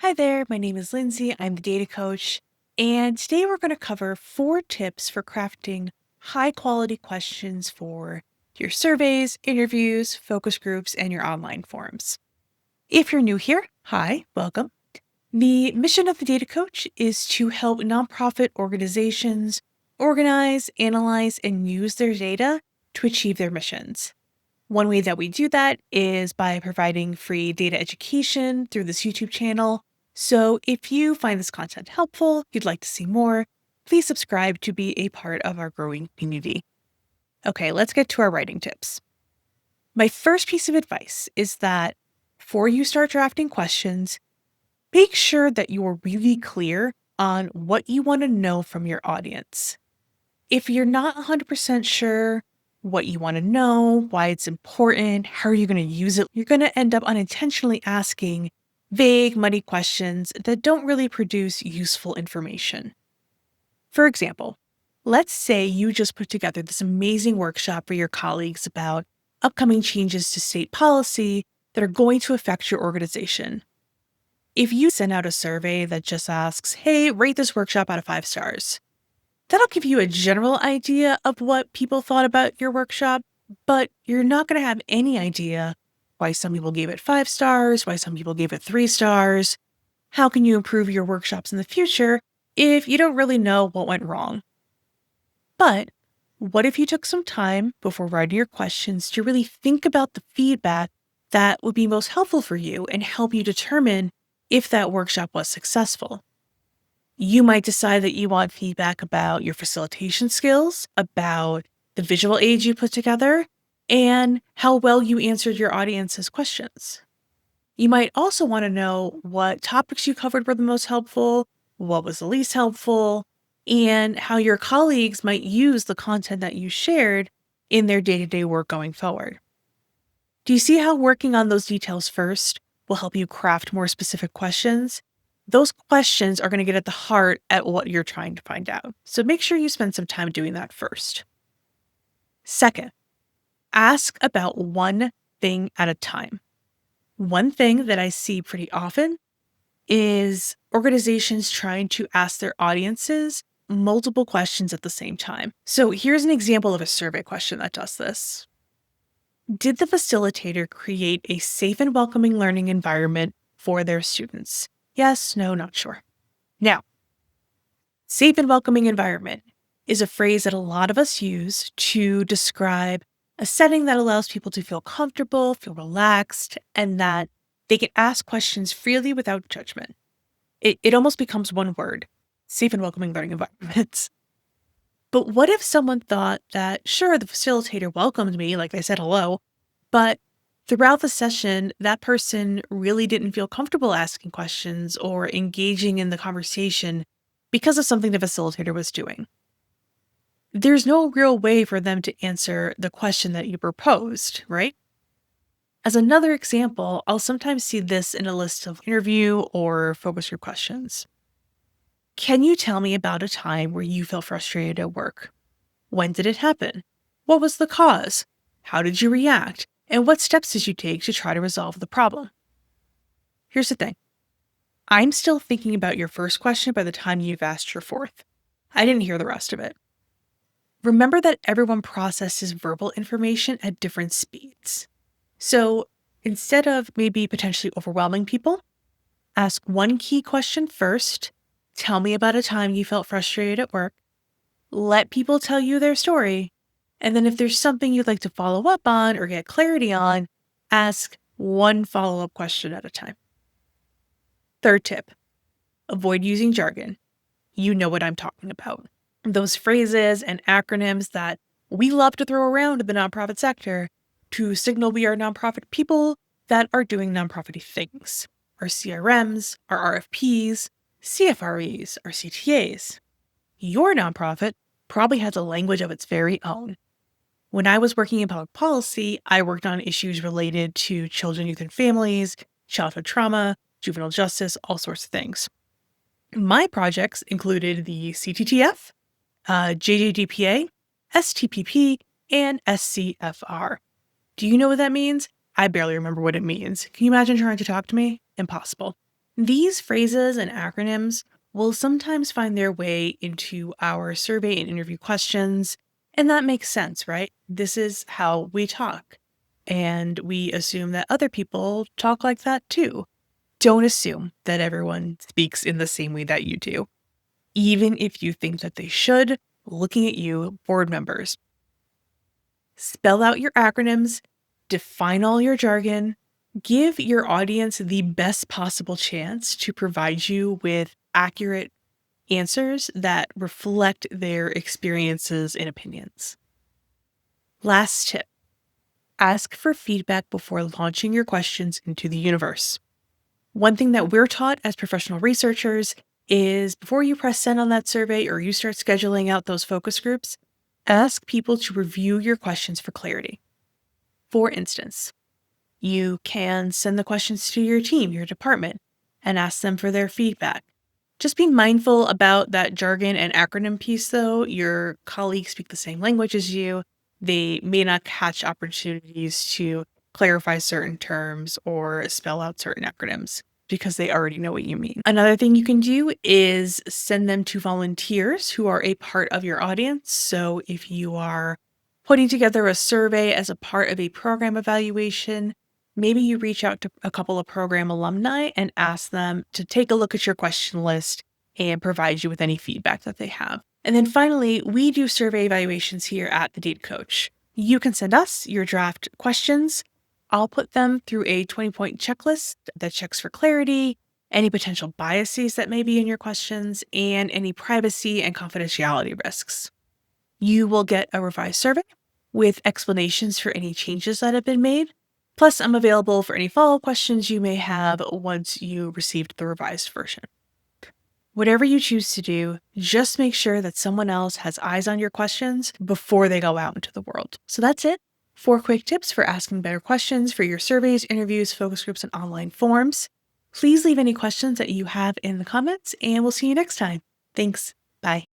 Hi there, my name is Lindsay. I'm the data coach, and today we're going to cover 4 tips for crafting high quality questions for your surveys, interviews, focus groups, and your online forums. If you're new here, hi, welcome. The mission of the data coach is to help nonprofit organizations organize, analyze, and use their data to achieve their missions. One way that we do that is by providing free data education through this YouTube channel. So if you find this content helpful, you'd like to see more, please subscribe to be a part of our growing community. Okay, let's get to our writing tips. My first piece of advice is that before you start drafting questions, make sure that you are really clear on what you want to know from your audience. If you're not 100% sure what you want to know, why it's important, how are you going to use it, you're going to end up unintentionally asking vague, muddy questions that don't really produce useful information. For example, let's say you just put together this amazing workshop for your colleagues about upcoming changes to state policy that are going to affect your organization. If you send out a survey that just asks, hey, rate this workshop out of 5 stars, that'll give you a general idea of what people thought about your workshop, but you're not going to have any idea why some people gave it 5 stars, why some people gave it 3 stars. How can you improve your workshops in the future if you don't really know what went wrong? But what if you took some time before writing your questions to really think about the feedback that would be most helpful for you and help you determine if that workshop was successful? You might decide that you want feedback about your facilitation skills, about the visual aids you put together, and how well you answered your audience's questions. You might also want to know what topics you covered were the most helpful, what was the least helpful, and how your colleagues might use the content that you shared in their day-to-day work going forward. Do you see how working on those details first will help you craft more specific questions? Those questions are going to get at the heart at what you're trying to find out. So make sure you spend some time doing that first. Second, ask about one thing at a time. One thing that I see pretty often is organizations trying to ask their audiences multiple questions at the same time. So here's an example of a survey question that does this. Did the facilitator create a safe and welcoming learning environment for their students? Yes, no, not sure. Now, safe and welcoming environment is a phrase that a lot of us use to describe a setting that allows people to feel comfortable, feel relaxed, and that they can ask questions freely without judgment. It almost becomes one word, safe and welcoming learning environments. But what if someone thought that, sure, the facilitator welcomed me, like they said hello, but throughout the session, that person really didn't feel comfortable asking questions or engaging in the conversation because of something the facilitator was doing? There's no real way for them to answer the question that you proposed, right? As another example, I'll sometimes see this in a list of interview or focus group questions. Can you tell me about a time where you felt frustrated at work? When did it happen? What was the cause? How did you react? And what steps did you take to try to resolve the problem? Here's the thing. I'm still thinking about your first question by the time you've asked your fourth. I didn't hear the rest of it. Remember that everyone processes verbal information at different speeds. So instead of maybe potentially overwhelming people, ask one key question first. Tell me about a time you felt frustrated at work. Let people tell you their story. And then if there's something you'd like to follow up on or get clarity on, ask one follow-up question at a time. Third tip, avoid using jargon. You know what I'm talking about. Those phrases and acronyms that we love to throw around in the nonprofit sector to signal we are nonprofit people that are doing nonprofit things. Our CRMs, our RFPs, CFREs, our CTAs. Your nonprofit probably has a language of its very own. When I was working in public policy, I worked on issues related to children, youth, and families, childhood trauma, juvenile justice, all sorts of things. My projects included the CTTF, JJDPA, STPP, and SCFR. Do you know what that means? I barely remember what it means. Can you imagine trying to talk to me? Impossible. These phrases and acronyms will sometimes find their way into our survey and interview questions, and that makes sense, right? This is how we talk. And we assume that other people talk like that too. Don't assume that everyone speaks in the same way that you do, even if you think that they should, looking at you, board members. Spell out your acronyms, define all your jargon, give your audience the best possible chance to provide you with accurate answers that reflect their experiences and opinions. Last tip, ask for feedback before launching your questions into the universe. One thing that we're taught as professional researchers is before you press send on that survey or you start scheduling out those focus groups, ask people to review your questions for clarity. For instance, you can send the questions to your team, your department, and ask them for their feedback. Just be mindful about that jargon and acronym piece, though. Your colleagues speak the same language as you. They may not catch opportunities to clarify certain terms or spell out certain acronyms because they already know what you mean. Another thing you can do is send them to volunteers who are a part of your audience. So if you are putting together a survey as a part of a program evaluation, maybe you reach out to a couple of program alumni and ask them to take a look at your question list and provide you with any feedback that they have. And then finally, we do survey evaluations here at the Data Coach. You can send us your draft questions. I'll put them through a 20-point checklist that checks for clarity, any potential biases that may be in your questions, and any privacy and confidentiality risks. You will get a revised survey with explanations for any changes that have been made. Plus, I'm available for any follow-up questions you may have once you received the revised version. Whatever you choose to do, just make sure that someone else has eyes on your questions before they go out into the world. So that's it. 4 quick tips for asking better questions for your surveys, interviews, focus groups, and online forums. Please leave any questions that you have in the comments, and we'll see you next time. Thanks. Bye.